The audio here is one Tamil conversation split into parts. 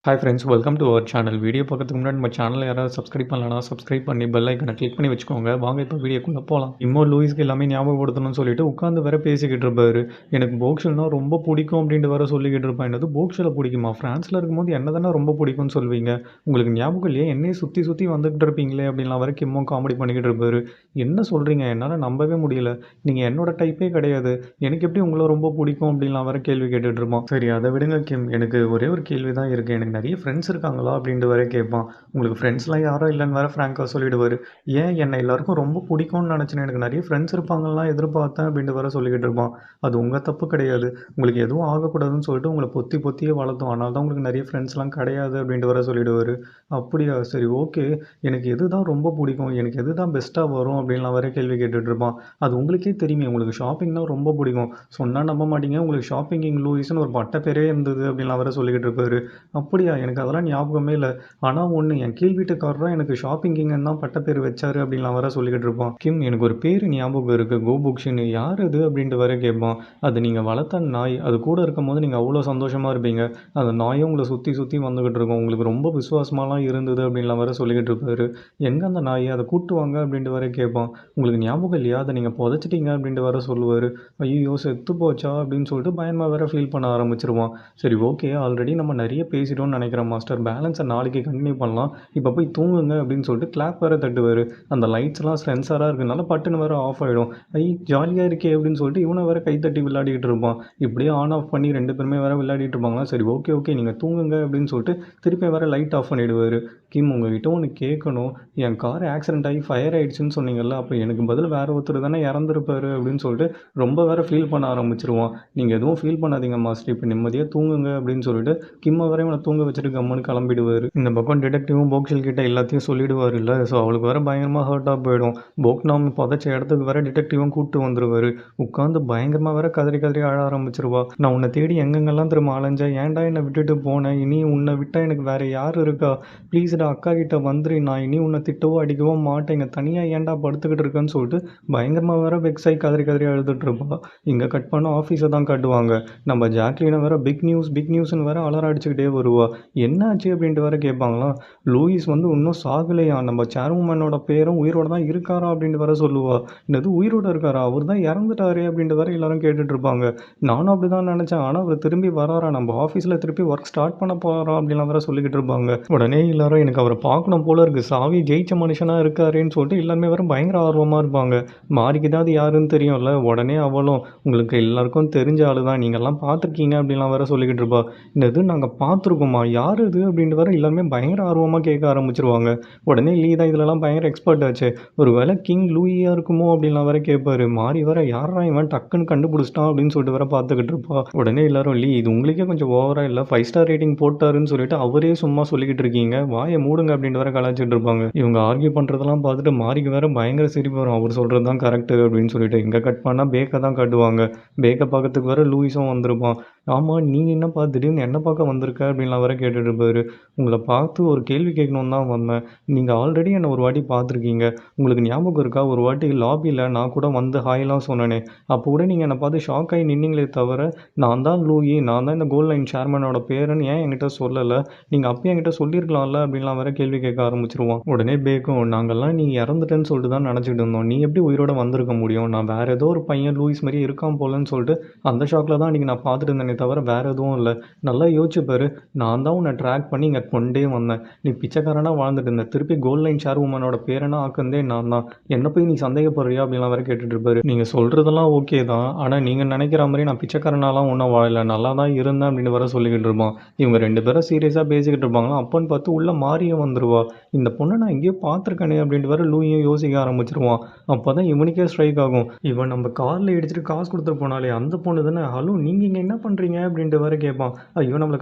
Hi friends, welcome to our channel. Video பார்க்கறதுக்கு முன்னாடி நம்ம சேனலை யாராவது சப்ஸ்கிரைப் பண்ணலனா சப்ஸ்கிரைப் பண்ணி பெல் ஐக்கனை கிளிக் பண்ணி வச்சுக்கோங்க. வாங்க இப்போ வீடியோக்குள்ளே போகலாம். லூயிஸ்க்கு எல்லாமே ஞாபகப்படுத்தணும்னு சொல்லிட்டு உட்காந்து வேற பேசிக்கிட்டு இருப்பாரு. எனக்கு போக்ஷல்னா ரொம்ப பிடிக்கும் அப்படின்ட்டு வேற சொல்லிக்கிட்டு இருப்பேன். என்னது போக்ஷலை பிடிக்குமா? ஃப்ரான்ஸில் இருக்கும்போது என்ன தானே ரொம்ப பிடிக்கும்னு சொல்வீங்க. உங்களுக்கு ஞாபகம் இல்லையே, என்னையே சுற்றி சுற்றி வந்துகிட்டு இருப்பீங்களே அப்படின்லாம் வேற கிம்மோ காமெடி பண்ணிக்கிட்டு இருப்பாரு. என்ன சொல்கிறீங்க? என்னால் நம்பவே முடியல. நீங்கள் என்னோட டைப்பே கிடையாது. எனக்கு எப்படி உங்களை ரொம்ப பிடிக்கும் அப்படின்லாம் வேற கேள்வி கேட்டுட்டு இருப்பான். சரி, அதை விடுங்க கிம். எனக்கு ஒரே ஒரு கேள்வி தான் இருக்குது. எனக்கு நிறைய ஃப்ரெண்ட்ஸ் இருக்காங்களா அப்படின்ட்டு வேற கேட்பான். உங்களுக்கு ஃப்ரெண்ட்ஸ்லாம் யாரும் இல்லைன்னு வேற ஃப்ராங்காக சொல்லிடுவார். ஏன் என்னை எல்லாருக்கும் ரொம்ப பிடிக்கும்னு நினச்சேன், எனக்கு நிறைய ஃப்ரெண்ட்ஸ் இருப்பாங்கலாம் எதிர்பார்த்தேன் அப்படின்ட்டு வேற சொல்லிக்கிட்டு இருப்பான். அது உங்கள் தப்பு கிடையாது. உங்களுக்கு எதுவும் ஆகக்கூடாதுன்னு சொல்லிட்டு உங்களை பொத்தி பொத்தியே வளர்த்தோம். அதனால தான் உங்களுக்கு நிறைய ஃப்ரெண்ட்ஸ்லாம் கிடையாது அப்படின்ட்டு வேற சொல்லிடுவார். அப்படியா, சரி ஓகே. எனக்கு எது தான் ரொம்ப பிடிக்கும், எனக்கு எது தான் பெஸ்ட்டாக வரும் அப்படின்லாம் வேற கேள்வி கேட்டுட்டு இருப்பான். அது உங்களுக்கே தெரியுமே, உங்களுக்கு ஷாப்பிங்னா ரொம்ப பிடிக்கும். சொன்னால் நம்ப மாட்டீங்க, உங்களுக்கு ஷாப்பிங் கிங் லூயிஸ்னு ஒரு பட்ட பேரே இருந்தது அப்படின்லாம் வேற சொல்லிக்கிட்டு இருப்பாரு. அப்படியா, எனக்கு அதெல்லாம் ஞாபகமே இல்லை. ஆனால் ஒன்று, என் கீழ் வீட்டுக்காரர் தான் எனக்கு ஷாப்பிங் கிங்னு தான் பட்ட பேர் வச்சாரு அப்படின்லாம் வேற சொல்லிக்கிட்டு இருப்பான். கிம், எனக்கு ஒரு பேர் ஞாபகம் இருக்குது, கோ புக்ஷின்னு. யார் அது அப்படின்ட்டு வேற கேட்பான். அது நீங்கள் வளர்த்த நாய். அது கூட இருக்கும் போது நீங்கள் அவ்வளோ சந்தோஷமாக இருப்பீங்க. அந்த நாயும் உங்களை சுற்றி சுற்றி வந்துக்கிட்டு இருக்கும். உங்களுக்கு ரொம்ப விசுவாசமாலாம் இருந்தது அப்படின்லாம் வேற சொல்லிக்கிட்டு இருப்பாரு. எங்கே அந்த நாய், அதை கூட்டு வாங்க அப்படின்ட்டு வேற கேட்பான். உங்களுக்கு ஞாபகம் இல்லையா, அதை நீங்கள் புதைச்சிட்டீங்க அப்படின்ட்டு வேற சொல்லுவார். ஐயோ செத்து போச்சா அப்படின்னு சொல்லிட்டு பயமாக வேற ஃபீல் பண்ண ஆரம்பிச்சிருவான். சரி ஓகே, ஆல்ரெடி நம்ம நிறைய பேசிட்டோம்னு நினைக்கிறேன் மாஸ்டர். பேலன்ஸை நாளைக்கு கண்டினியூ பண்ணலாம். இப்போ போய் தூங்குங்க அப்படின்னு சொல்லிட்டு கிளாப் வேற தட்டுவார். அந்த லைட்ஸ்லாம் சென்சாராக இருக்கிறதுனால பட்டுன்னு வேற ஆஃப் ஆகிடும். ஐ ஜாலியாக இருக்கே அப்படின்னு சொல்லிட்டு இவனை வேற கை தட்டி விளையாடிக்கிட்டு இருப்பான். இப்படியே ஆன் ஆஃப் பண்ணி ரெண்டு பேருமே வேற விளையாடிட்டு இருப்பாங்களா. சரி ஓகே ஓகே நீங்கள் தூங்குங்க அப்படின்னு சொல்லிட்டு திருப்பி வேற லைட் ஆஃப் பண்ணிவிடுவார். கிம், உங்ககிட்ட ஒன்று கேட்கணும். என் கார் ஆக்சிடென்ட் ஆகி ஃபயர் ஆகிடுச்சின்னு சொன்னீங்கல்ல, அப்போ எனக்கு பதில் வேற ஒருத்தர் தானே இறந்துருப்பாரு அப்படின்னு சொல்லிட்டு ரொம்ப வேற ஃபீல் பண்ண ஆரம்பிச்சிருவான். நீங்கள் எதுவும் ஃபீல் பண்ணாதீங்க மாஸ்டர், இப்போ நிம்மதியாக தூங்குங்க அப்படின்னு சொல்லிட்டு கிம்ம வரை இவனை தூங்க வச்சுட்டு கம்முன்னு கிளம்பிடுவார். இந்த பக்கம் டிடெக்டிவும் போக்ஷல் கிட்ட எல்லாத்தையும் சொல்லிடுவார் இல்லை. ஸோ அவளுக்கு வேற பயங்கரமாக ஹர்ட்டாக போயிடும். போக்நாம் புதைச்ச இடத்துக்கு வேற டிடெக்டிவும் கூப்பிட்டு வந்துடுவார். உட்காந்து பயங்கரமாக வேற கதறி கதறி அழ ஆரம்பிச்சிருவா. நான் உன்னை தேடி எங்கெங்கெல்லாம் திரும்ப அலைஞ்சேன், ஏன்டா என்னை விட்டுட்டு போனேன், இனி உன்னை விட்டால் எனக்கு வேற யார் இருக்கா, ப்ளீஸ்டா அக்கா கிட்ட வந்துரு, நான் இனி உன்னை திட்டவோ அடிக்கவோ மாட்டேங்க, தனியாக ஏன்டா படுத்துக்கிட்டு இருக்கேன்னு சொல்லிட்டு பயங்கரமாக வேற வெக்ஸாகி கதறி கதறி அழுதுட்டு இருப்பா. இங்கே கட் பண்ண ஆஃபீஸை தான் காட்டுவாங்க. நம்ம ஜாக்லினை வேற பிக் நியூஸ் பிக் நியூஸ்னு வேற அலற அடிச்சுக்கிட்டே வருவா. என்னாச்சு அப்படின்ட்டு வேற கேட்பாங்களாம். லூயிஸ் வந்து இன்னும் சாகலையா, நம்ம சேர்வுமேனோட பேரும் உயிரோட தான் இருக்காரா அப்படின்ட்டு வேற சொல்லுவா. என்னது உயிரோட இருக்காரா, அவர் தான் இறந்துட்டாரே அப்படின்ட்டு வேற எல்லாரும் கேட்டுட்டு இருப்பாங்க. நானும் அப்படி தான் நினச்சேன், ஆனால் அவர் திரும்பி வராரா, நம்ம ஆஃபீஸில் திருப்பி ஒர்க் ஸ்டார்ட் பண்ண போகிறோம் அப்படின்லாம் வேற சொல்லிக்கிட்டு இருப்பாங்க. உடனே எல்லாரும் எனக்கு அவரை பார்க்கணும் போல இருக்குது, சாவி ஜெயிச்ச மனுஷனாக இருக்காருன்னு சொல்லிட்டு எல்லாருமே வேற பயங்கர ஆர்வமாக இருப்பாங்க. மாறிக்கு தான் அது யாருன்னு தெரியும்ல. உடனே அவளும், உங்களுக்கு எல்லாருக்கும் தெரிஞ்ச ஆளு தான், நீங்கள்லாம் பார்த்துருக்கீங்க அப்படின்லாம் வேற சொல்லிக்கிட்டு இருப்பா. என்னது நாங்கள் பார்த்துருக்கோமா, யார் இது அப்படின்ட்டு வேற எல்லாருமே பயங்கர ஆர்வமாக கேட்க ஆரம்பிச்சிருவாங்க. உடனே லீ தான் இதிலலாம் பயங்கர எக்ஸ்பர்ட் ஆச்சு. ஒரு வேளை கிங் லூயியாக இருக்குமோ அப்படின்லாம் வேற கேட்பாரு. மாறி வேற யாரா இவன் டக்குன்னு கண்டுபிடிச்சிட்டான் அப்படின்னு சொல்லிட்டு வேற பார்த்துக்கிட்டு இருப்பா. உடனே எல்லாரும், லீ இது உங்களுக்கே கொஞ்சம் ஓவராக இல்லை, 5 ஸ்டார் ரேட்டிங் போட்டாருன்னு சொல்லிட்டு அவரே சும்மா சொல்லிக்கிட்டு இருக்கீங்க, வாயை மூடுங்க அப்படின்ட்டு வேற கலாச்சிட்டு இருப்பாங்க. இவங்க ஆர்கியூ பண்ணுறதெல்லாம் பார்த்துட்டு மாறிக்கு வேற பயங்கர சிரிப்பு வரும். அவர் சொல்கிறது தான் கரெக்டு அப்படின்னு சொல்லிட்டு. இங்கே கட் பண்ணால் பேக்கை தான் காட்டுவாங்க. பேக்கை பார்க்கறதுக்கு வேற லூயிஸும் வந்திருப்பான். ஆமாம், நீ என்னப்பா திடீர்னு என்ன பார்க்க வந்திருக்க அப்படின்லாம் வேற கேட்டுட்டு இருப்பாரு. உங்களை பார்த்து ஒரு கேள்வி கேட்கணுன்னு தான் வந்தேன். நீங்கள் ஆல்ரெடி என்னை ஒரு வாட்டி பார்த்துருக்கீங்க. உங்களுக்கு ஞாபகம் இருக்கா, ஒரு வாட்டி லாபியில் நான் கூட வந்து ஹாய்லாம் சொன்னேனே, அப்போ கூட நீங்கள் என்னை பார்த்து ஷாக் ஆகி நின்னீங்களே தவிர, நான் தான் லூயி, நான் தான் இந்த கோல்ட் லைன் சேர்மனோட பேருன்னு ஏன் என்கிட்ட சொல்லலை, நீங்கள் அப்பயும் என்கிட்ட சொல்லியிருக்கலாம்ல அப்படின்லாம் வேற கேள்வி கேட்க ஆரம்பிச்சிருவான். உடனே பேக்கும், நாங்கள்லாம் நீ இறந்துட்டேன்னு சொல்லிட்டு தான் நினச்சிட்டு இருந்தோம், நீ எப்படி உயிரோட வந்திருக்க முடியும், நான் வேற ஏதோ ஒரு பையன் லூயிஸ் மாதிரி இருக்கான் போலன்னு சொல்லிட்டு அந்த ஷாக்கில் தான் இன்றைக்கி நான் பார்த்துட்டு இருந்தேனே தவிர வேறு எதுவும் இல்லை. நல்லா யோசிச்சு பாரு, நான் தான் உன்னை ட்ராக் பண்ணி இங்கே கொண்டே வந்தேன். நீ பிச்சைக்காரனாக வாழ்ந்துட்டு இருந்த, திருப்பி கோல்ட் லைன் ஷேர் உமனோட பேரனா ஆக்குந்தே நான் தான். என்ன போய் நீ சந்தேகப்படுறியா அப்படின்லாம் வேற கேட்டுட்டு இருப்பாரு. நீங்கள் சொல்கிறதெல்லாம் ஓகே தான், ஆனால் நீங்கள் நினைக்கிற மாதிரி நான் பிச்சைக்காரனாலாம் ஒன்றும் வாழலை, நல்லா தான் இருந்தேன் அப்படின்னு வேற சொல்லிக்கிட்டு இருப்பான். இவங்க ரெண்டு பேரும் சீரியஸாக பேசிக்கிட்டு இருப்பாங்களா. அப்போன்னு பார்த்து உள்ள மாறியும் வந்துருவா. இந்த பொண்ணை நான் எங்கேயோ பார்த்துருக்கேனே அப்படின்ட்டு வேற லூயும் யோசிக்க ஆரம்பிச்சிருவான். அப்போ தான் இவனுக்கே ஸ்ட்ரைக் ஆகும். இவன் நம்ம காரில் இடிச்சிட்டு காசு கொடுத்துட்டு போனாலே அந்த பொண்ணு தானே, ஹலோ நீங்கள் இங்கே என்ன பண்ணுறீங்க அப்படின்ட்டு வேற கேட்பான். ஐயோ நம்மளை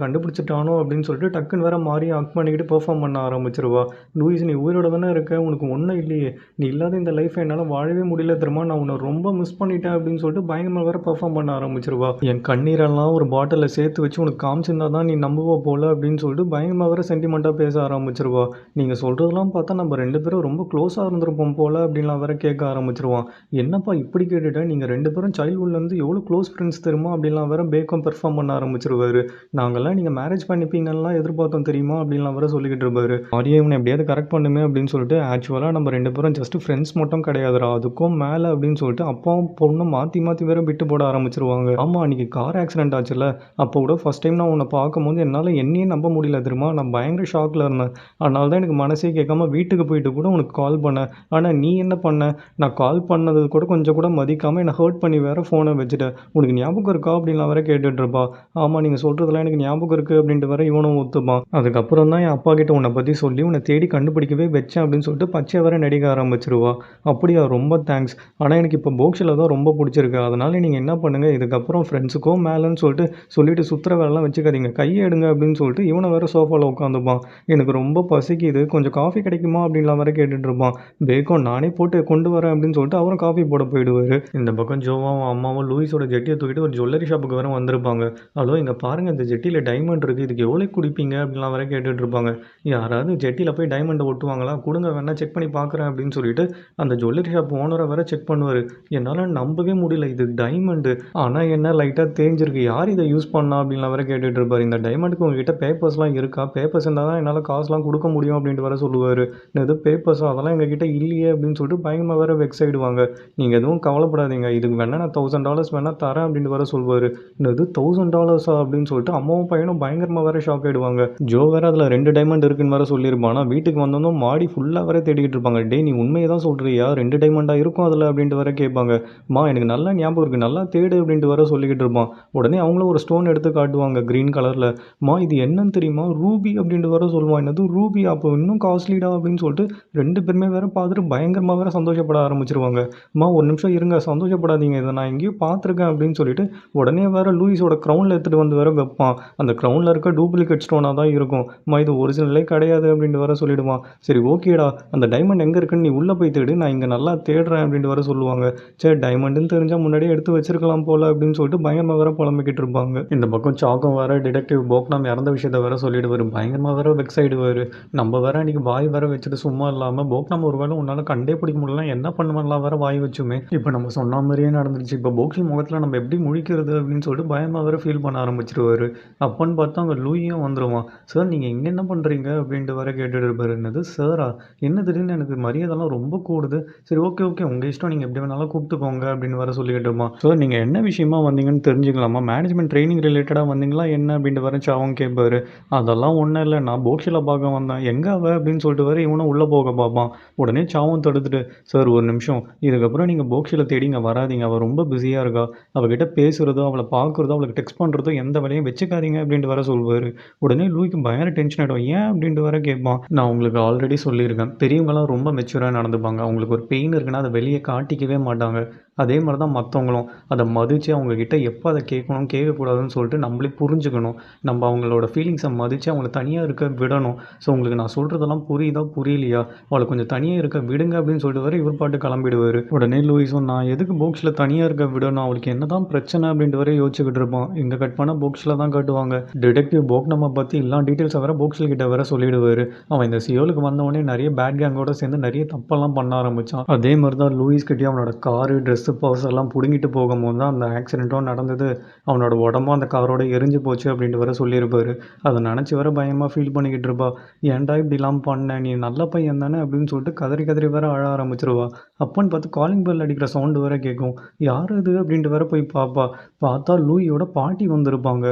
கண்டுபிடிச்சிட்டானோ அப்படின்னு சொல்லிட்டு டக்குன்னு வேற மாறி ஆக்ட் பண்ணிக்கிட்டு பெர்ஃபார்ம் பண்ண ஆரம்பிச்சிருவா. லூயிஸ், நீ உயிரோட தானே இருக்க, உனக்கு ஒன்றும் இல்லையே, நீ இல்லாத இந்த லைஃப்பை என்னால் வாழவே முடியல தெரியுமா, நான் உன்னை ரொம்ப மிஸ் பண்ணிட்டேன் அப்படின்னு சொல்லிட்டு பயங்கரமாக வேற பெர்ஃபார்ம் பண்ண ஆரம்பிச்சிருவா. என் கண்ணீரெல்லாம் ஒரு பாட்டிலில் சேர்த்து வச்சு உனக்கு காமிச்சிருந்தா தான் நீ நம்புவ போல அப்படின்னு சொல்லிட்டு பயங்கரமாக வேற சென்டிமெண்ட்டாக பேச ஆரம்பிச்சிருவா. நீங்கள் சொல்கிறதெல்லாம் பார்த்தா நம்ம ரெண்டு பேரும் ரொம்ப க்ளோஸாக இருந்திருப்போம் போல அப்படின்லாம் வேற கேட்க ஆரம்பிச்சிருவான். என்னப்பா இப்படி கேட்டுட்டேன், நீங்கள் ரெண்டு பேரும் சைல்ட்ஹுட்லேருந்து எவ்வளோ க்ளோஸ் ஃப்ரெண்ட்ஸ் தெரியுமா அப்படின்லாம் வேற பேக்கும் பெர்ஃபார்ம் பண்ண ஆரம்பிச்சுருவாரு. நாங்கலாம் நீங்க மேரேஜ் பண்ணிப்பீங்கன்லாம் எதிர்பார்த்தோம் தெரியுமா? அப்படின்லாம் வேற சொல்லிக்கிட்டு இருப்பாரு. "ஆரியா இவன எப்படியாவது கரெக்ட் பண்ணுமே" அப்படின்னு சொல்லிட்டு, ஆக்சுவலா நம்ம 2 பேரும் ஜஸ்ட் ஃப்ரெண்ட்ஸ் மட்டும் கிடையாதுடா. அதுக்கும் மேல அப்படின்னு சொல்லிட்டு அப்பாவும் பொண்ணும் மாத்தி மாத்தி வேற பிட்டு போட ஆரம்பிச்சுருவாங்க. ஆமா, அன்னைக்கு கார் ஆக்சிடென்ட் ஆச்சுல்ல, அப்போ கூட ஃபர்ஸ்ட் டைம் நான் உன்ன பார்க்கும்போது என்னால என்னையே நம்ப முடியல தெரியுமா? நான் பயங்கர ஷாக்ல இருந்தேன். அதனால தான் எனக்கு மனசே கேட்காம வீட்டுக்கு போயிட்டு கூட உனக்கு கால் பண்ணேன். ஆனா நீ என்ன பண்ண? நான் கால் பண்ணது கூட கொஞ்சம் கூட மதிக்காம என்ன ஹர்ட் பண்ணி வேற ஃபோன வச்சுட்ட. உனக்கு ஞாபகம் இருக்கா? அப்படின்லாம் வேற கேட்டுட்டு இருப்பா. ஆமா, நீங்க சொல்றதெல்லாம் எனக்கு ஞாபகம் இருக்கு அப்படின்ட்டு வேற இவனும் ஒத்துப்பான். அதுக்கப்புறம் தான் என் அப்பா கிட்ட உன்ன பத்தி சொல்லி உன்ன தேடி கண்டுபிடிக்கவே வச்சேன் அப்படின்னு சொல்லிட்டு பச்சையா வேற நடிக்க ஆரம்பிச்சுருவா. அப்படியா? ரொம்ப தேங்க்ஸ். ஆனா எனக்கு இப்போ போக்ஸ்ல தான் ரொம்ப புடிச்சிருக்கு. அதனால நீங்க என்ன பண்ணுங்க, இதுக்கப்புறம் ஃப்ரெண்ட்ஸுக்கோ மேலன்னு சொல்லிட்டு சுத்துற வேலைலாம் வச்சுக்காதீங்க. கைய எடுங்க அப்படின்னு சொல்லிட்டு இவன வேற சோஃபால உட்காந்துப்பான். எனக்கு ரொம்ப பசிக்குது. கொஞ்சம் காஃபி கிடைக்குமா? அப்படின்லாம் வேற கேட்டுட்டு இருப்பான். பேக்கோன் நானே போட்டு கொண்டு வரேன் அப்படின்னு சொல்லிட்டு அவரும் காஃபி போட போயிடுவாரு. இந்த பக்கம் ஜோவாவும் அம்மாவும் லூயிஸோட ஜெட்டிய தூக்கிட்டு ஒரு ஜுவல்லரி ஷாப்புக்கு வேற வந்திருப்பாங்க. ஹலோ, இங்க பாருங்க, இந்த ஜெட்டியில டைமண்ட் இருக்கு. இதுக்கு எவ்வளோக்கு குடுப்பீங்க? அப்படின்லாம் வேற கேட்டுட்டு இருப்பாங்க. யாராவது ஜெட்டியில போய் டைமண்ட ஒட்டுவாங்களா? குடுங்க, வேணா செக் பண்ணி பார்க்குறேன் அப்படின்னு சொல்லிட்டு அந்த ஜுவல்லரி ஷாப் ஓனர வேற செக் பண்ணுவாரு. என்னால நம்பவே முடியல. இது டைமண்டு. ஆனா என்ன லைட்டா தேய்ஞ்சிருக்கு. யார் இத யூஸ் பண்ணா? அப்படின்லாம் வேற கேட்டுட்டு இருப்பாரு. இந்த டைமண்டுக்கு உங்ககிட்ட பேப்பர்ஸ்லாம் இருக்கா? பேப்பர்ஸ் இருந்தா தான் என்னால காசுலாம் குடுக்க முடியும் அப்படின்ட்டு வேற சொல்லுவாரு. என்னது பேப்பர்ஸா? அதெல்லாம் எங்ககிட்ட இல்லையே அப்படின்னு சொல்லிட்டு பயங்கரமா வேற வெக்ஸ் ஆயிடுவாங்க. நீங்க எதுவும் கவலைப்படாதீங்க. இதுக்கு வேணா நான் $1000 வேணா தரேன் அப்படின்ட்டு வேற சொல்வாரு. என்னது $1000 அப்படின்னு சொல்லிட்டு அம்மாவும் பையனும் பயங்கரமா வேற ஷாக் ஆயிடுவாங்க. ஜோ வேற அதுல 2 டைமண்ட் இருக்குன்னு வேற சொல்லியிருப்பான். ஆனா வீட்டுக்கு வந்ததும் மாடி ஃபுல்லா வேற தேடிக்கிட்டு இருப்பாங்க. டேய், நீ உண்மைய தான் சொல்றியா? 2 டைமண்டா இருக்கும் அதுல அப்படின்ட்டு வேற கேட்பாங்க. அம்மா, எனக்கு நல்லா ஞாபகம் இருக்கு. நல்லா தேடு அப்படின்ட்டு வேற சொல்லிக்கிட்டு இருப்பான். உடனே அவங்களும் ஒரு ஸ்டோன் எடுத்து காட்டுவாங்க கிரீன் கலர்ல. அம்மா, இது என்னன்னு தெரியுமா? ரூபி அப்படின்ட்டு வேற சொல்லுவான். என்னது ரூபி? அப்போ இன்னும் காஸ்ட்லிடா அப்படின்னு சொல்லிட்டு 2 பேருமே வேற பார்த்துட்டு பயங்கரமா வேற சந்தோஷப்பட ஆரம்பிச்சுருவாங்க. அம்மா, ஒரு நிமிஷம் இருங்க, சந்தோஷப்படாதீங்க. இத நான் எங்கேயோ பார்த்துருக்கேன் அப்படின்னு சொல்லிட்டு உடனே வேற லூயிஸோட க்ரவுன்ல எடுத்துட்டு வந்து வேற வைப்பான். அந்த க்ரவுன்ல இருக்க டூப்ளிகேட் ஸ்டோனா தான் இருக்கும். அம்மா, இது ஒரிஜினலே கிடையாது அப்படின்ட்டு வேற சொல்லிடுவான். சரி, ஓகேடா, அந்த டைமண்ட் எங்க இருக்குன்னு நீ உள்ள போய் தேடு. நான் இங்க நல்லா தேடுறேன் அப்படின்ட்டு வேற சொல்லுவாங்க. சரி, டைமண்டுன்னு தெரிஞ்சா முன்னாடியே எடுத்து வச்சிருக்கலாம் போல அப்படின்னு சொல்லிட்டு பயங்கரமா வேற புலம்பிக்கிட்டு இருப்பாங்க. இந்த பக்கம் சாக்கும் வேற டிடெக்டிவ் போக்னாம் இறந்த விஷயத்த வேற சொல்லிடுவாரு. பயங்கரமா வேற வெக்ஸ் ஆயிடுவாரு. நம்ம வேற அன்னைக்கு வாய் வேற வச்சுட்டு சும்மா இல்லாம போக்னாம் ஒருவேளை உன்னால கண்டே பிடிக்க முடியலனா என்ன பண்ணுவேன்லாம் வேற வாய் வச்சுமே. இப்போ நம்ம சொன்ன மாதிரியே நடந்துருச்சு. இப்போ போக்ஸி முகத்துல நம்ம எப்படி முழிக்கிறது அப்படின்னு சொல்லிட்டு பயமா வேற ஃபீல் பண்ண ஆரம்பிச்சிருவாரு. அப்பன்னு பார்த்தா அங்க லூயியும் வந்துருவான். சார், நீங்க இங்க என்ன பண்றீங்க அப்படின்ட்டு வேற கேட்டுட்டு இருப்பாரு. என்னது சாரா? என்ன திடீர்னு எனக்கு மரியாதைலாம் ரொம்ப கூடுது. சரி, ஓகே ஓகே, உங்க இஷ்டம், நீங்க எப்படி வேணாலும் கூப்பிட்டுக்கோங்க அப்படின்னு வேற சொல்லிக்கிட்டு இருப்பான். சார், நீங்க என்ன விஷயமா வந்தீங்கன்னு தெரிஞ்சுக்கலாமா? மேனேஜ்மெண்ட் ட்ரெய்னிங் ரிலேட்டடா வந்தீங்களா என்ன அப்படின்ட்டு வேற சாவும் கேட்பாரு. அதெல்லாம் ஒண்ணும் இல்ல, நான் போக்ஸில பார்க்க வந்தேன். எங்க அவ அப்படின்னு சொல்லிட்டு வேற இவனும் உள்ள போக பார்ப்பான். உடனே சாவும் தடுத்துட்டு, சார் ஒரு நிமிஷம், இதுக்கப்புறம் நீங்க போக்ஸில தேடி இங்க வராதீங்க. அவ ரொம்ப பிஸியா இருக்கா. அவகிட்ட பேசுறதோ, அவள பார்க்குறதோ, அவளுக்கு டெக்ஸ்ட் பண்றதோ எந்த வேலையும் வச்சுக்காதீங்க அப்படின்ட்டு வேற சொல்வாரு. உடனே லூயிக்கு பயங்கர டென்ஷன் ஆயிடும். ஏன் அப்படின்ட்டு வேற கேட்பான். நான் உங்களுக்கு ஆல்ரெடி சொல்லியிருக்கேன். பெரியவங்கலாம் ரொம்ப மெச்சூரா நடந்துப்பாங்க. அவங்களுக்கு ஒரு பெயின் இருக்குன்னா அத வெளிய காட்டிக்கவே மாட்டாங்க. அதே மாரி தான் மத்தவங்களும். அத மதிச்சு அவங்க கிட்ட எப்ப அத கேட்கணும், கேட்கக்கூடாதுன்னு சொல்லிட்டு நம்மளே புரிஞ்சுக்கணும். நம்ம அவங்களோட ஃபீலிங்ஸ மதிச்சு அவங்கள தனியா இருக்க விடணும். ஸோ உங்களுக்கு நான் சொல்றதெல்லாம் புரியுதா? புரியலையா? அவள கொஞ்சம் தனியா இருக்க விடுங்க அப்படின்னு சொல்லிட்டு வேற இவர் பாட்டுக்கு கிளம்பிடுவாரு. உடனே லூயிஸும், நான் எதுக்கு போக்ஸ்ல தனியா இருக்க விடணும்? அவளுக்கு என்னதான் பிரச்சனை அப்படின்ட்டு வேற யோசிச்சுக்கிட்டு இருப்பான். இங்க கட் பண்ணா போக்ஸ்ல தான் காட்டுவாங்க. டிடெக்டிவ் போக்னம்ம பத்தி எல்லா டீட்டெயில்ஸ வேற போக்ஸ்ல கிட்ட வேற சொல்லிடுவாரு. அவன் இந்த சியோலுக்கு வந்தவுடனே நெறைய பேட் கேங்கோட சேர்ந்து நெறைய தப்பெல்லாம் பண்ண ஆரம்பிச்சான். அதே மாரி தான் லூயிஸ் கிட்டயும் அவனோட காரு, ட்ரெஸ்ஸு, பர்ஸ் எல்லாம் புடுங்கிட்டு போகும்போது தான் அந்த ஆக்சிடென்ட்டும் நடந்தது. அவனோட உடம்பும் அந்த காரோட எரிஞ்சு போச்சு அப்படின்ட்டு வேற சொல்லியிருப்பாரு. அத நெனச்சு வேற பயமா ஃபீல் பண்ணிக்கிட்டு இருப்பா. ஏன்டா இப்படிலாம் பண்ண? நீ நல்ல பையன் தானே அப்படின்னு சொல்லிட்டு கதறி கதறி வேற அழ ஆரம்பிச்சுருவா. அப்பன்னு பார்த்து காலிங் பெல் அடிக்கிற சவுண்ட் வேற கேட்கும். யார் அது அப்படின்ட்டு வேற போய் பார்ப்பா. பார்த்தா லூயியோட பாட்டி வந்திருப்பாங்க.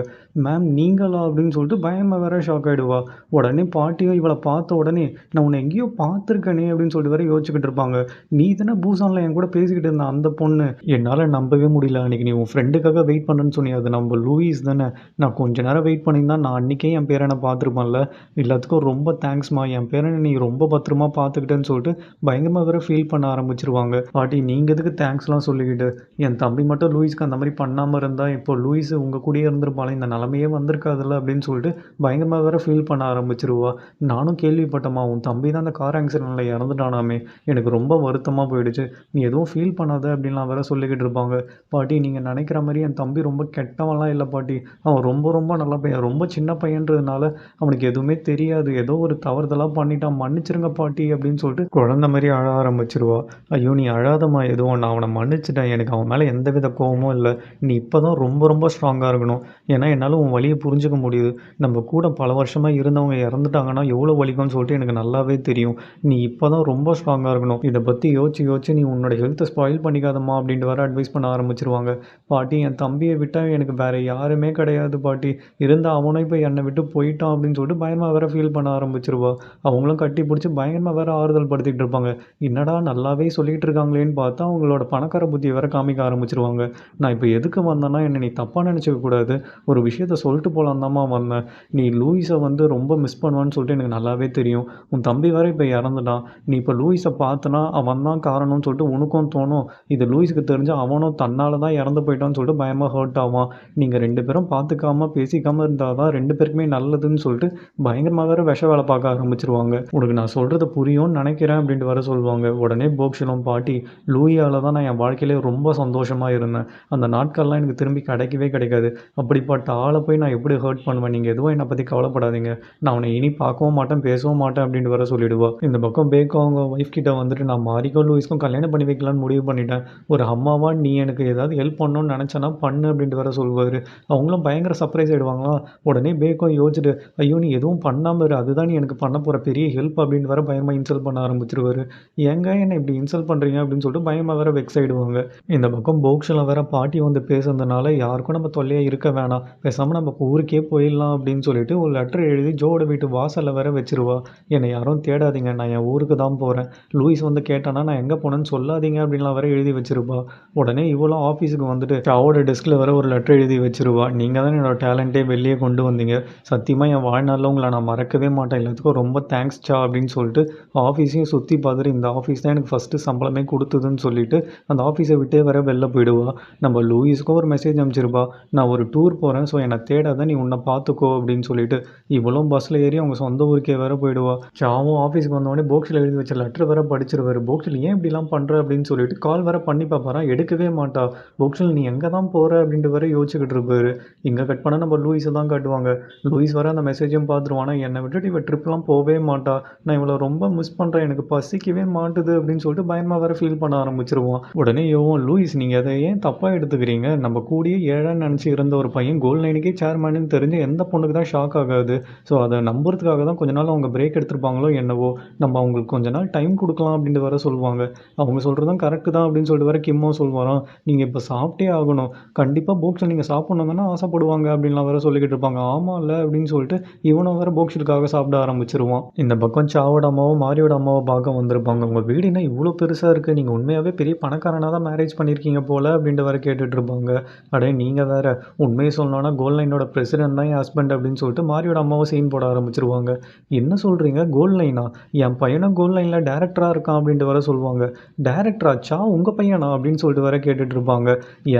மேம், நீங்களா? அப்படின்னு சொல்லிட்டு பயமா வேற ஷாக் ஆயிடுவா. உடனே பாட்டியும் இவள பார்த்த உடனே, நான் உன்ன எங்கேயோ பார்த்துருக்கனே அப்படின்னு சொல்லிட்டு வேற யோசிச்சுக்கிட்டு இருப்பாங்க. நீ தானே பூசான்ல என் கூட பேசிக்கிட்டு இருந்த அந்த பொண்ணு. என்னால நம்பவே முடியல. அன்னைக்கு நீ உன் ஃப்ரெண்டுக்காக வெயிட் பண்ணேன்னு சொன்னியே, அது நம்ம லூயிஸ் தானே. நான் கொஞ்ச நேரம் வெயிட் பண்ணியிருந்தா நான் அன்னைக்கே என் பேரன பார்த்துருப்பேன்ல. எல்லாத்துக்கும் ரொம்ப தேங்க்ஸ்மா. என் பேரன நீ ரொம்ப பத்திரமா பார்த்துக்கிட்டேன்னு சொல்லிட்டு பயங்கரமா வேற ஃபீல் பண்ண ஆரம்பிச்சுருவாங்க. பாட்டி, நீங்க எதுக்கு தேங்க்ஸ்லாம் சொல்லிக்கிட்டு? என் தம்பி மட்டும் லூயிஸ்க்கு அந்த மாரி பண்ணாம இருந்தா, இப்போ லூயிஸ் உங்க கூடயே இருந்திருப்பாளே, இந்த நிலைமையே வந்திருக்காதுல்ல அப்படின்னு சொல்லிட்டு பயங்கரமா வேற ஃபீல் பண்ண ஆரம்பிச்சுருவா. நானும் கேள்விப்பட்டேன்மா, உன் தம்பி தான் அந்த கார் ஆக்சிடென்ட்ல இறந்துட்டானாமே. எனக்கு ரொம்ப வருத்தமா போயிடுச்சு. நீ எதுவும் ஃபீல் பண்ணாத அப்படின்னு அப்படின்லாம் வேற சொல்லிக்கிட்டு இருப்பாங்க. பாட்டி நீங்க நெனைக்கிற மாரி என் தம்பி ரொம்ப கெட்டவன்லாம் இல்ல பாட்டி. அவன் ரொம்ப ரொம்ப நல்ல பையன். ரொம்ப சின்ன பையன்றதுனால அவனுக்கு எதுவுமே தெரியாது. ஏதோ ஒரு தவறுதலா பண்ணிட்டான். மன்னிச்சிருங்க பாட்டி அப்படின்னு சொல்லிட்டு குழந்தை மாரி அழ ஆரம்பிச்சுருவா. ஐயோ! நீ அழாதம்மா எதுவும். நான் அவன மன்னிச்சுட்டேன். எனக்கு அவன் மேல எந்தவித கோவமும் இல்ல. நீ இப்ப தான் ரொம்ப ரொம்ப ஸ்ட்ராங்கா இருக்கணும். ஏன்னா என்னால உன் வலிய புரிஞ்சுக்க முடியுது. நம்ம கூட பல வருஷமா இருந்தவங்க இறந்துட்டாங்கன்னா எவ்வளோ வலிக்கும்னு சொல்லிட்டு எனக்கு நல்லாவே தெரியும். நீ இப்ப தான் ரொம்ப ஸ்ட்ராங்கா இருக்கணும். இத பத்தி யோசிச்சு யோசிச்சு நீ உன்னோட ஹெல்த்த ஸ்பாயில் பண்ணிக்காதம்மா அப்படின்ட்டு வேற அட்வைஸ் பண்ண ஆரம்பிச்சுருவாங்க. பாட்டி என் தம்பிய விட்டா எனக்கு வேற யாருமே கிடையாது பாட்டி. இருந்தா அவனும் இப்ப என்னை விட்டு போயிட்டான் அப்படின்னு சொல்லிட்டு பயமா வேற ஃபீல் பண்ண ஆரம்பிச்சுருவா. அவங்களும் கட்டி புடிச்சு பயங்கரமா வேற ஆறுதல் படுத்திட்டு இருப்பாங்க. என்னடா நல்லாவே சொல்லிட்டு இருக்காங்களேன்னு பார்த்தா, அவங்களோட பணக்கார புத்திய வேற காமிக்க ஆரம்பிச்சுருவாங்க. நான் இப்ப எதுக்கு வந்தேன்னா, என்ன நீ தப்பா நெனச்சுக்க கூடாது. ஒரு விஷயத்த சொல்லிட்டு போலான்னு தாம்மா வந்தேன். நீ லூயிஸ வந்து ரொம்ப மிஸ் பண்ணுவேன்னு சொல்லிட்டு எனக்கு நல்லாவே தெரியும். உன் தம்பி வேற இப்ப இறந்துட்டான். நீ இப்ப லூயிஸ பார்த்தன்னா, அவன் தான் காரணம்னு சொல்லிட்டு உனக்கும் தோணும். இது லூயிஸ்க்கு தெரிஞ்சா அவனும் தன்னால தான் இறந்து போயிட்டான்னு சொல்லிட்டு பயமா ஹர்ட் ஆவான். நீங்க 2 பேரும் பார்த்துக்காம, பேசிக்காம இருந்தா தான் 2 பேருக்குமே நல்லதுன்னு சொல்லிட்டு பயங்கரமா வேற விஷ வேல பார்க்க ஆரம்பிச்சுருவாங்க. உனக்கு நான் சொல்றது புரியும்னு நெனைக்கிறேன் அப்படின்ட்டு வேற சொல்லுவாங்க. உடனே போக்ஷனும் பாட்டி லூயியால தான் நான் என் வாழ்க்கையிலே ரொம்ப சந்தோஷமா இருந்தேன். அந்த நாட்கள்லாம் எனக்கு திரும்பி கிடைக்கவே கிடைக்காது. அப்படிப்பட்ட ஆள போய் நான் எப்படி ஹர்ட் பண்ணுவேன்? நீங்க எதுவும் என்ன பத்தி கவலைப்படாதீங்க. நான் அவன இனி பார்க்கவும் மாட்டேன், பேசவும் மாட்டேன் அப்படின்ட்டு வேற சொல்லிடுவா. இந்த பக்கம் பேக்கோ அவங்க ஒய்ஃப் கிட்ட வந்துட்டு நான் மாரிக்கும், லூயிஸ்க்கும் கல்யாணம் பண்ணி வைக்கலான்னு முடிவு பண்ணிட்டேன். ஒரு அம்மாவா நீ எனக்கு ஏதாவது ஹெல்ப் பண்ணணும்னு நெனச்சேன்னா பண்ணு அப்படின்ட்டு வேற சொல்லுவாரு. அவங்களும் பயங்கர சர்ப்ரைஸ் ஆயிடுவாங்களா, உடனே பேக்கோ யோசிச்சுட்டு, ஐயோ! நீ எதுவும் பண்ணாம இரு. அதுதான் நீ எனக்கு பண்ண போற பெரிய ஹெல்ப் அப்படின்னு வேற பயமா இன்சல்ட் பண்ண ஆரம்பிச்சுருவாரு. ஏங்க என்ன இப்படி இன்சல்ட் பண்றீங்க அப்படின்னு சொல்லிட்டு பயமா வேற வெக்ஸ் ஆயிடுவாங்க. இந்த பக்கம் போக்ஸ்ல வேற பாட்டி வந்து பேசுனதுனால யாருக்கும் நம்ம தொல்லையா இருக்க வேணாம். பேசாம நம்ம ஊருக்கே போயிடலாம் அப்படின்னு சொல்லிட்டு ஒரு லெட்டர் எழுதி ஜோவோட வீட்டு வாசல்ல வேற வச்சுருவா. என்னை யாரும் தேடாதீங்க. நான் என் ஊருக்கு தான் போறேன். லூயிஸ் வந்து கேட்டானா நான் எங்க போனேன்னு சொல்லாதீங்க அப்படின்லாம் வேற எழுதி வச்சிருப்பா. உடனே இவளும் ஆஃபீஸுக்கு வந்துட்டு சாவோட டெஸ்க்ல வேற ஒரு லெட்டர் எழுதி வச்சிருவா. நீங்க தான் என்னோட டேலண்ட்டே வெளிய கொண்டு வந்தீங்க. சத்தியமா என் வாழ்நாள்ல உங்கள நான் மறக்கவே மாட்டேன். எல்லாத்துக்கும் ரொம்ப தேங்க்ஸ் சா அப்படின்னு சொல்லிட்டு ஆஃபீஸையும் சுத்தி பார்த்துட்டு இந்த ஆஃபீஸ் தான் எனக்கு ஃபர்ஸ்ட்டு சம்பளமே குடுத்ததுன்னு சொல்லிட்டு அந்த ஆஃபீஸை விட்டே வேற வெளில போயிடுவா. நம்ம லூயிஸ்க்கும் ஒரு மெசேஜ் அனுப்பிச்சிருப்பா. நான் ஒரு டூர் போறேன். ஸோ என்ன தேடாத நீ உன்னை பார்த்துக்கோ அப்படின்னு சொல்லிட்டு. இவளும் பஸ்ல ஏறி அவங்க சொந்த ஊருக்கே வேற போயிடுவா. சாவும் ஆஃபீஸ்க்கு வந்தோடனே போக்ஸ்ல எழுதி வச்ச லெட்டர் வேற படிச்சிருவாரு. போக்ஸ்ல ஏன் இப்படிலாம் பண்ற அப்படின்னு சொல்லிட்டு கால் வேற பண்ணி பார்ப்பாராம். எடுக்கவே மாட்டா. போக்ஸ்ல நீ எங்க தான் போற அப்படின்ட்டு வேற யோசிச்சுக்கிட்டு இருப்பாரு. இங்க கட் பண்ணா நம்ம லூயிஸை தான் காட்டுவாங்க. லூயிஸ் வேற அந்த மெசேஜையும் பார்த்துருவான். ஆனா என்னை விட்டுட்டு இவ ட்ரிப்லாம் போவே மாட்டா. நான் இவள ரொம்ப மிஸ் பண்றேன். எனக்கு பசிக்கவே மாட்டுது அப்படின்னு சொல்லிட்டு பயமா வேற ஃபீல் பண்ண ஆரம்பிச்சுருவான். உடனே இவன் லூயிஸ் நீங்க அத ஏன் தப்பா எடுத்துக்கிறீங்க? நம்ம கூடயே ஏழன்னு நெனச்சு இருந்த ஒரு பையன் கோல்ட் லைனுக்கே சேர்மேன்னு தெரிஞ்சு எந்த பொண்ணுக்கு தான் ஷாக் ஆகாது. ஸோ அத நம்புறதுக்காக தான் கொஞ்ச நாள் அவங்க பிரேக் எடுத்திருப்பாங்களோ என்னவோ! நம்ம அவங்களுக்கு கொஞ்ச நாள் டைம் குடுக்கலாம் அப்டின்ட்டு வேற சொல்லுவாங்க. அவங்க சொல்றதும் கரெக்ட்டு தான் அப்டின்னு சொல்லிட்டு வேற கிம்மும் சொல்வாராம். நீங்க இப்ப சாப்ட்டே ஆகணும். கண்டிப்பா போக்ஸ்ல நீங்க சாப்பிடணும் தானே ஆசைப்படுவாங்க அப்டின்லாம் வேற சொல்லிக்கிட்டு இருப்பாங்க. ஆமால்ல அப்டின்னு சொல்லிட்டு இவனும் வேற போக்ஸுக்காக சாப்பிட ஆரம்பிச்சுருவான். இந்த பக்கம் சாவோட அம்மாவும், மாரியோட அம்மாவ பார்க்க வந்திருப்பாங்க. உங்க வீடு என்ன இவ்ளோ பெருசா இருக்கு? நீங்க உண்மையாவே பெரிய பணக்காரனா தான் மேரேஜ் பண்ணியிருக்கீங்க போல அப்டின்ட்டு வேற கேட்டுட்டு இருப்பாங்க. அட நீங்க வேற உண்மைய சொல்லணும்னா கோல்ட் லைனோட பிரசிடென்ட் தான் என் ஹஸ்பண்ட் அப்டின்னு சொல்லிட்டு மாரியோட அம்மாவும் சீன் போட ஆரம்பிச்சுருவாங்க. என்ன சொல்றீங்க? கோல்ட் லைனா? என் பையனும் கோல்ட் லைன்ல டைரக்டரா இருக்கான் அப்டின்ட்டு வேற சொல்லுவாங்க. டைரக்டரா? உங்க பையனா? அப்டின்னு சொல்லிட்டு வேற கேட்டுட்டு இருப்பாங்க.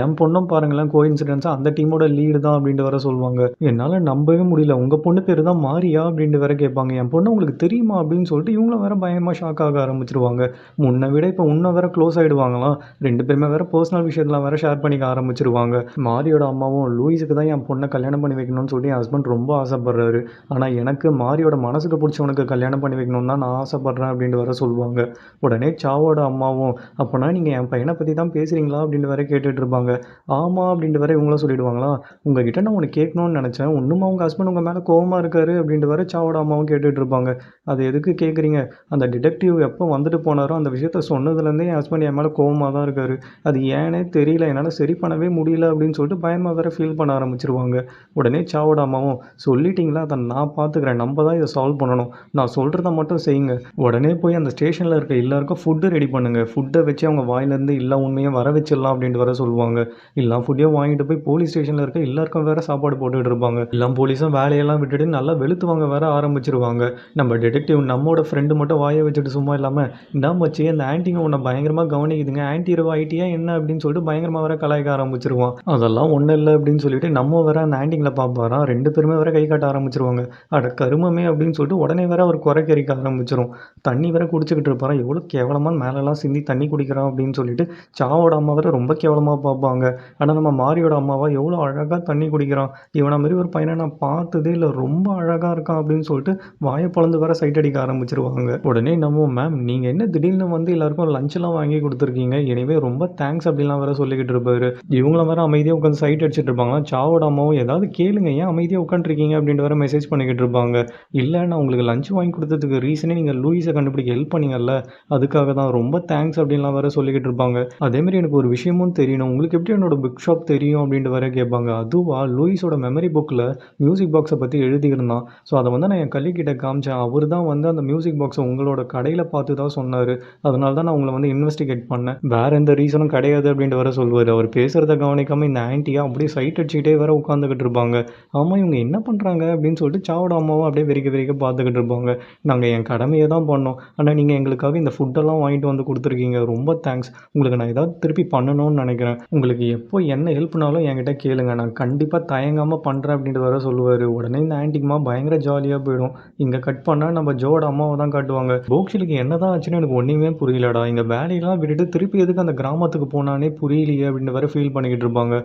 என் பொண்ணும் பாருங்களேன் கோஇன்சிடென்ஸா அந்த டீமோட லீடு தான் அப்டின்ட்டு வேற சொல்லுவாங்க. என்னால நம்பவே முடியல. உங்க பொண்ணு பேரு தான் மாரியா? அப்டின்ட்டு வேற கேட்பாங்க. என் பொண்ணு உங்களுக்கு தெரியுமா? அப்டின்னு சொல்லிட்டு இவங்களும் வேற பயமா ஷாக் ஆக ஆரம்பிச்சுருவாங்க. முன்ன விட இப்ப இன்னும் வேற க்ளோஸ் ஆயிடுவாங்களாம். 2 பேருமே வேற பெர்சனல் விஷயத்தலாம் வேற ஷேர் பண்ணிக்க ஆரம்பிச்சுருவாங்க. மாரியோட அம்மாவும் லூயிஸுக்கு தான் என் பொண்ண கல்யாணம் பண்ணி வைக்கணும்னு சொல்லிட்டு என் ஹஸ்பண்ட் ரொம்ப ஆசைப்படுறாரு. ஆனா எனக்கு மாரியோட மனசுக்கு புடிச்சவனுக்கு கல்யாணம் பண்ணி வைக்கணும்னு தான் நான் ஆசைப்படுறேன் அப்டின்ட்டு வேற சொல்லுவாங்க. உடனே சாவோட அம்மாவும் அப்பனா நீங்க என் பையன பத்தி தான் பேசுறீங்களா? அப்டின்ட்டு வேற கேட்டுட்டு இருப்பாங்க. ஆமா அப்டின்ட்டு வேற இவங்களும் சொல்லிடுவாங்களா? உங்ககிட்ட நான் ஒண்ணு கேட்கணும்னு நெனச்சேன். இன்னுமா உங்க ஹஸ்பண்ட் உங்க மேல கோவமா இருக்காரு? அப்டின்ட்டு வேற சாவோட அம்மாவும் கேட்டுட்டு இருப்பாங்க. அது எதுக்கு கேட்குறீங்க? அந்த டிடெக்டிவ் எப்போ வந்துட்டு போனாரோ, அந்த விஷயத்த சொன்னதுலேருந்தே என் ஹஸ்பண்ட் என் மேல கோவமா தான் இருக்காரு. அது ஏன்னே தெரியல. என்னால சரி பண்ணவே முடியல அப்படின்னு சொல்லிட்டு பயமா வேற ஃபீல் பண்ண ஆரம்பிச்சுருவாங்க. உடனே சாவோட அம்மாவும், சொல்லிட்டீங்களா? அத நான் பார்த்துக்கிறேன். நம்ம தான் இத சால்வ் பண்ணணும். நான் சொல்றத மட்டும் செய்யுங்க. உடனே போய் அந்த ஸ்டேஷன்ல இருக்க எல்லாருக்கும் ஃபுட் ரெடி பண்ணுங்க. ஃபுட்ட வச்சு அவங்க வாயிலேருந்து எல்லா உண்மையும் வர வச்சிடலாம் அப்படின்ட்டு வேற சொல்லுவாங்க. எல்லா ஃபுட்டையும் வாங்கிட்டு போய் போலீஸ் ஸ்டேஷன்ல இருக்க எல்லாருக்கும் வேற சாப்பாடு போட்டுட்டு இருப்பாங்க. எல்லா போலீஸும் வேலையெல்லாம் விட்டுட்டு நல்லா வெளுத்து வாங்க வேற ஆரம்பிச்சுருவாங்க. நம்ம டிடெக்டிவ் நம்மோட ஃப்ரெண்டு மட்டும் வாய வச்சுட்டு சும்மா இல்லாம, "என்னா மச்சி அந்த ஆன்ட்டிங்க உன்ன பயங்கரமா கவனிக்குதுங்க. ஆன்ட்டி ஹீரோ ஆயிட்டியா என்ன?" அப்படின்னு சொல்லிட்டு பயங்கரமா வேற கலாய்க்க ஆரம்பிச்சுருவான். அதெல்லாம் ஒண்ணும் இல்ல அப்படின்னு சொல்லிட்டு நம்ம வேற அந்த ஆன்ட்டிங்கள பார்ப்பாராம். 2 பேருமே வேற கை காட்ட ஆரம்பிச்சுருவாங்க. அட கருமமே அப்படின்னு சொல்லிட்டு உடனே வேற அவர் குறைக்க ஆரம்பிச்சுரும். தண்ணி வேற குடிச்சுக்கிட்டு இருப்பாராம். எவ்வளோ கேவலமா மேலலாம் சிந்தி தண்ணி குடிக்கிறான் அப்படின்னு சொல்லிட்டு சொல்லிட்டு சாவோட அம்மா வேற ரொம்ப கேவலமாக பார்ப்பாங்க. ஆனால் நம்ம மாரியோட அம்மாவா எவ்வளோ அழகாக தண்ணி குடிக்கிறான், இவனை மாரி ஒரு பையனை நான் பார்த்ததே இல்லை, ரொம்ப அழகாக இருக்கான் அப்படின்னு சொல்லிட்டு வாயை பொளந்து வேற சைட் அடிக்க ஆரம்பிச்சிருவாங்க. உடனே நம்ம மேம் நீங்கள் என்ன திடீர்னு வந்து எல்லாருக்கும் லஞ்செல்லாம் வாங்கி கொடுத்துருக்கீங்க, எனவே ரொம்ப தேங்க்ஸ் அப்படின்லாம் வேற சொல்லிக்கிட்டு இருப்பாரு. இவங்கள வேற அமைதியாக உட்காந்து சைட் அடிச்சிட்டு இருப்பாங்க. சாவோட அம்மாவும் ஏதாவது கேளுங்க, ஏன் அமைதியாக உட்காந்துருக்கீங்க அப்படின்ட்டு வேற மெசேஜ் பண்ணிக்கிட்டு இருப்பாங்க. இல்லை நான் உங்களுக்கு லஞ்ச் வாங்கி கொடுத்ததுக்கு ரீசனே நீங்கள் லூயிஸை கண்டுபிடிக்க ஹெல்ப் பண்ணீங்கல்ல, அதுக்காக தான் ரொம்ப தேங்க்ஸ் அப்படின்லாம் வேற சொல்லிக்கிட்டு இருப்பாங்க. அதேமாதிரி எனக்கு ஒரு விஷயமும் தெரியணும், உங்களுக்கு எப்படி என்னோட புக் ஷாப் தெரியும் அப்படின்ட்டு வேற கேட்பாங்க. அதுவா லூயிஸோட மெமரி புக்கில் மியூசிக் பாக்ஸை பற்றி எழுதியிருந்தான். ஸோ அதை வந்து நான் என் கல்லிக்கிட்ட காமிச்சேன். அவர் தான் வந்து அந்த மியூசிக் பாக்ஸை உங்களோட கடையில் பார்த்து தான் சொன்னார். அதனால தான் நான் உங்களை வந்து இன்வெஸ்டிகேட் பண்ணேன், வேற எந்த ரீசனும் கிடையாது அப்படின்ட்டு வேற சொல்லுவார். அவர் பேசுகிறத கவனிக்காமல் இந்த ஆன்ட்டியா அப்படியே சைட் அடிச்சுக்கிட்டே வேற உட்காந்துக்கிட்டு இருப்பாங்க. ஆமாம் இவங்க என்ன பண்ணுறாங்க அப்படின்னு சொல்லிட்டு சாவோட அம்மாவும் அப்படியே வெறிக்க வெறிக்க பார்த்துக்கிட்டு இருப்பாங்க. நாங்கள் என் கடமையை தான் பண்ணோம், ஆனால் நீங்கள் எங்களுக்காக இந்த ஃபுட்டெல்லாம் வாங்கிட்டு வந்து கொடுத்துருக்கீங்க, ரொம்ப தேங்க்ஸ். உங்களுக்கு நான் ஏதாவது திருப்பி பண்ணணும்னு நினைக்கிறேன், உங்களுக்கு எப்போ என்ன ஹெல்ப்னாலும் என்கிட்ட கேளுங்க, நான் கண்டிப்பாக தயங்காமல் பண்ணுறேன் அப்படின்ட்டு வேற சொல்லுவார். உடனே இந்த ஆன்ட்டிக்குமா பயங்கர ஜாலியாக போயிடும். இங்கே கட் பண்ணால் நம்ம ஜோட அம்மாவை தான் காட்டுவாங்க. போக்ஷலுக்கு என்ன தான் ஆச்சுன்னு எனக்கு ஒன்றுமே புரியலடா, இங்கே வேலையெல்லாம் விட்டுட்டு திருப்பி எதுக்கு அந்த கிராமத்துக்கு போனானே புரியலையே அப்படின்னு வேற ஃபீல் பண்ணிக்கிட்டு இருப்பாங்க.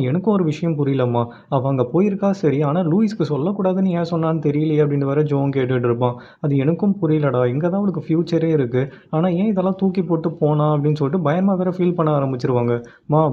எனக்கும் ஒரு விஷயம் புரியலம்மா, அவள் அங்கே போயிருக்கா சரி, ஆனால் லூயிஸ்க்கு சொல்லக்கூடாதுன்னு ஏன் சொன்னான்னு தெரியலையே அப்படின்னு வேற ஜோன் கேட்டுட்டு இருப்பான். அது எனக்கும் புரியலடா, இங்கே தான் அவளுக்கு ஃப்யூச்சரே இருக்குது, ஆனால் ஏன் இதெல்லாம் தூக்கி போட்டு போனா அப்படின்னு சொல்லிட்டு பயமாக வேற ஃபீல் பண்ண ஆரம்பிச்சிருவாங்க.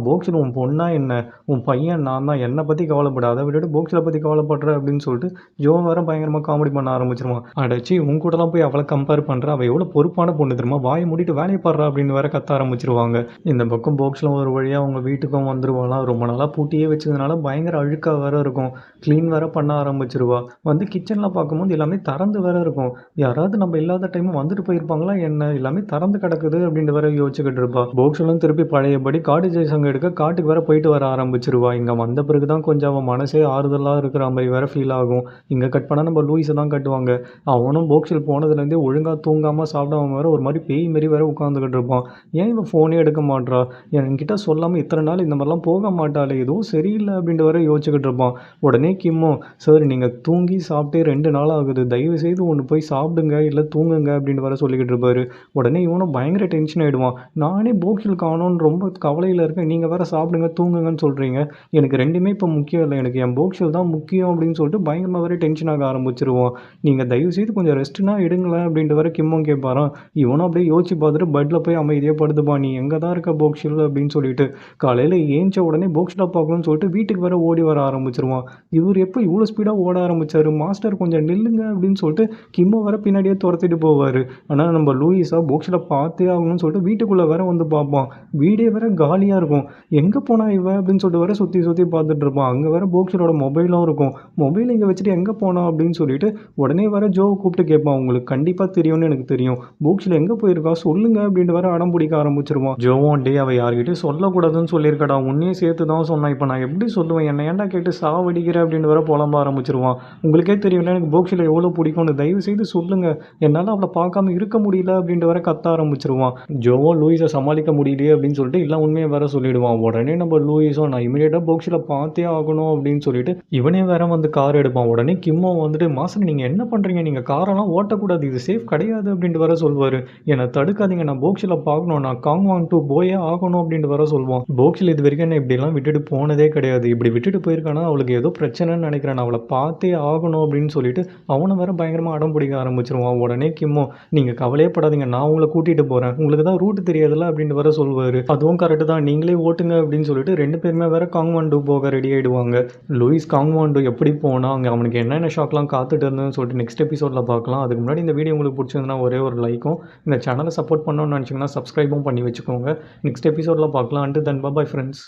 போக்ஸில் உன் பொண்ணா என்ன, உன் பையன் நான் தான், என்னை பற்றி கவலைப்பட, அதை விட்டுட்டு போக்ஸில் பற்றி கவலைப்படுற அப்படின்னு சொல்லிட்டு ஜோ வேற பயங்கரமாக காமெடி பண்ண ஆரம்பிச்சிருவான். அடைச்சி உன் கூடலாம் போய் அவளை கம்பேர் பண்ணுற, அவள் எவ்வளோ பொறுப்பான பொண்ணு தெரியுமா, வாயை மூடிட்டு வேலையை பாடுறா அப்படின்னு வேற கத்த ஆரம்பிச்சிருவாங்க. இந்த பக்கம் போக்ஸில் ஒரு வழியாக அவங்க வீட்டுக்கும் வந்துருவாளாம். ரொம்ப நாளாக பூட்டியே வச்சதுனால பயங்கர அழுக்காக வேற இருக்கும். க்ளீன் வேற பண்ண ஆரம்பிச்சிருவா. வந்து கிச்சனில் பார்க்கும்போது எல்லாமே திறந்து வேற இருக்கும். யாராவது நம்ம இல்லாத டைம் வந்துட்டு போயிருப்பாங்களா என்ன, எல்லாமே திறந்து கிடக்குது அப்படின்ட்டு வேற யோசிச்சுக்கிட்டு இருப்பா. போக்ஸலும் திருப்பி பழையபடி காடு ஜெய்சங்க எடுக்க காட்டுக்கு வேற போயிட்டு வர ஆரம்பிச்சிருவா. இங்கே வந்த பிறகு தான் கொஞ்சம் அவன் மனசே ஆறுதலாக இருக்கிற மாதிரி வேற ஃபீல் ஆகும். இங்கே கட் பண்ணால் நம்ம லூயிஸை தான் கட்டுவாங்க. அவனும் போக்ஸில் போனதுலேருந்தே ஒழுங்காக தூங்காமல் சாப்பிடாம வேற ஒரு மாதிரி பேய் மாரி வேற உட்காந்துக்கிட்டு இருப்பான். ஏன் இவன் ஃபோனே எடுக்க மாட்றா, என்கிட்ட சொல்லாமல் இத்தனை நாள் இந்த மாதிரிலாம் போக மாட்டாளே, எதுவும் சரியில்லை அப்படின்ட்டு வர யோசிச்சுக்கிட்டு இருப்பான். உடனே கிம்மோ, சார் நீங்கள் தூங்கி சாப்பிட்டே 2 நாள் ஆகுது, தயவு செய்து ஒன்று போய் சாப்பிடுங்க இல்லை தூங்குங்க அப்படின்னு வர சொல்லிக்கிட்டு இருப்பாரு. உடனே இவனும் பயங்கர டென்ஷன் ஆகிடுவான். நானே போக்ஸில் காணோன்னு ரொம்ப கவலையில் இருக்கேன், நீங்கள் வேற சாப்பிடுங்க தூங்குங்கன்னு சொல்கிறீங்க, எனக்கு ரெண்டுமே இப்போ முக்கியம் இல்லை, எனக்கு என் போக்ஸில் தான் முக்கியம் அப்படின்னு சொல்லிட்டு பயங்கரமாக வேற டென்ஷன் ஆக ஆரம்பிச்சிருவான். நீங்கள் தயவு செய்து கொஞ்சம் ரெஸ்ட்னா எடுங்களேன் அப்படின்ட்டு வர கிம்மும் கேட்பாரான். இவனும் அப்படியே யோசிச்சு பார்த்துட்டு பெட்டில் போய் அமைதியாக படுத்துப்பான். நீ எங்கே தான் இருக்க போக்ஸில் அப்படின்னு சொல்லிட்டு காலையில் ஏஞ்ச உடனே போக்ஸில் பார்க்கணும்னு சொல்லிட்டு வீட்டுக்கு வேற ஓடி வர ஆரம்பிச்சிருவான். இவர் எப்போ இவ்வளோ ஸ்பீடாக ஓட ஆரம்பிச்சாரு, மாஸ்டர் கொஞ்சம் நில்லுங்க அப்படின்னு சொல்லிட்டு கிம்மோ வர பின்னாடியே துரத்திட்டு போவார். ஆனால் நம்ம லூயிஸா போக்ஸில் பார்த்தே ஆகணும்னு சொல்லிட்டு வீட்டுக்குள்ளே வேற வந்து பார்ப்பான். வீடே வேற காலியாக இருக்கும். எங்கே போனா இவ அப்படின்னு சொல்லிட்டு வேற சுற்றி சுற்றி பார்த்துட்டு இருப்பான். அங்கே வேற போக்ஸிலோட மொபைலும் இருக்கும். மொபைல் இங்கே வச்சுட்டு எங்கே போனா அப்படின்னு சொல்லிட்டு உடனே வேற ஜோவை கூப்பிட்டு கேட்பான். உங்களுக்கு கண்டிப்பாக தெரியும்னு எனக்கு தெரியும், போக்ஸில் எங்கே போயிருக்கா சொல்லுங்க அப்படின்ட்டு வேற அடம் பிடிக்க ஆரம்பிச்சிருவான். ஜோவும் டே அவள் யார்கிட்டயும் சொல்லக்கூடாதுன்னு சொல்லியிருக்கடா, உன்னையும் சேர்த்து தான் சொன்னான், இப்போ நான் எப்படி சொல்லுவேன், என்னை ஏன்டா கேட்டு சாவடிக்கிற அப்படின்னு வேற புலம்ப ஆரம்பிச்சிருவான். உங்களுக்கே தெரியும்ல எனக்கு போக்ஸில் எவ்வளோ பிடிக்கும்னு, தயவு செய்து சொல்லுங்க, என்னால் அவளை பார்க்காம இருக்க முடியல அப்படின்ட்டு வேற கத்த ஆரம்பிச்சிருவான். ஜோவும் லூயிஸை சமாளிக்க முடியலையே அப்படின்னு சொல்லிட்டு இல்லை உண்மையை வேற சொல்லிடுவான். உடனே நம்ம லூயிஸும் நான் இமீடியட்டாக போக்ஸில் பார்த்தே ஆகணும் அப்படின்னு சொல்லிட்டு இவனே வேற வந்து கார் எடுப்பான். உடனே கிம்மோ வந்துட்டு மாஸ்டர் நீங்கள் என்ன பண்ணுறீங்க, நீங்கள் காரெல்லாம் ஓட்டக்கூடாது, இது சேஃப் கிடையாது அப்படின்ட்டு வேற சொல்வார். என்னை தடுக்காதீங்க, நான் போக்ஸில் பார்க்கணும், நான் காங்வாங் டூ போயே ஆகணும் அப்படின்ட்டு வேற சொல்லுவான். போக்ஸில் இது வரைக்கும் என்ன இப்படிலாம் விட்டுட்டு போனதே கிடையாது, இப்படி விட்டுட்டு போயிருக்கானா அவளுக்கு ஏதோ பிரச்சனைன்னு நினைக்கிறேன், நான் அவளை பார்த்தே ஆகணும் அப்படின்னு சொல்லிட்டு அவனை வேற பயங்கரமாக அடம் பிடிக்க ஆரம்பிச்சிருவான். உடனே கிம்மோ நீங்கள் கவலையே படாதீங்க, நான் உங்களை கூட்டிகிட்டு போகிறேன், உங்களுக்கு தான் ரூட் தெரியாதுல்ல அப்படின்னு வேற சொல்வார். அதுவும் கரெக்டு தான், நீங்களே ஓட்டுங்க அப்படின்னு சொல்லிட்டு 2 பேருமே வேற காங்வான் டூ போக ரெடி ஆகிடுவாங்க. லூயிஸ் காங்வான் டூ எப்படி போனால் அங்கே அவனுக்கு என்னென்ன ஷாக்லாம் காத்துட்டு இருந்ததுன்னு சொல்லிட்டு நெக்ஸ்ட் எபிசோடில் பார்க்கலாம். அதுக்கு முன்னாடி இந்த வீடியோ உங்களுக்கு பிடிச்சிருந்தா ஒரே ஒரு லைக்கும், இந்த சேனலை சப்போர்ட் பண்ணணும்னு நினச்சிங்கன்னா சப்ஸ்கிரைபும் பண்ணி வச்சுக்கோங்க. நெக்ஸ்ட் எபிசோடில் பார்க்கலாம். And then bye friends.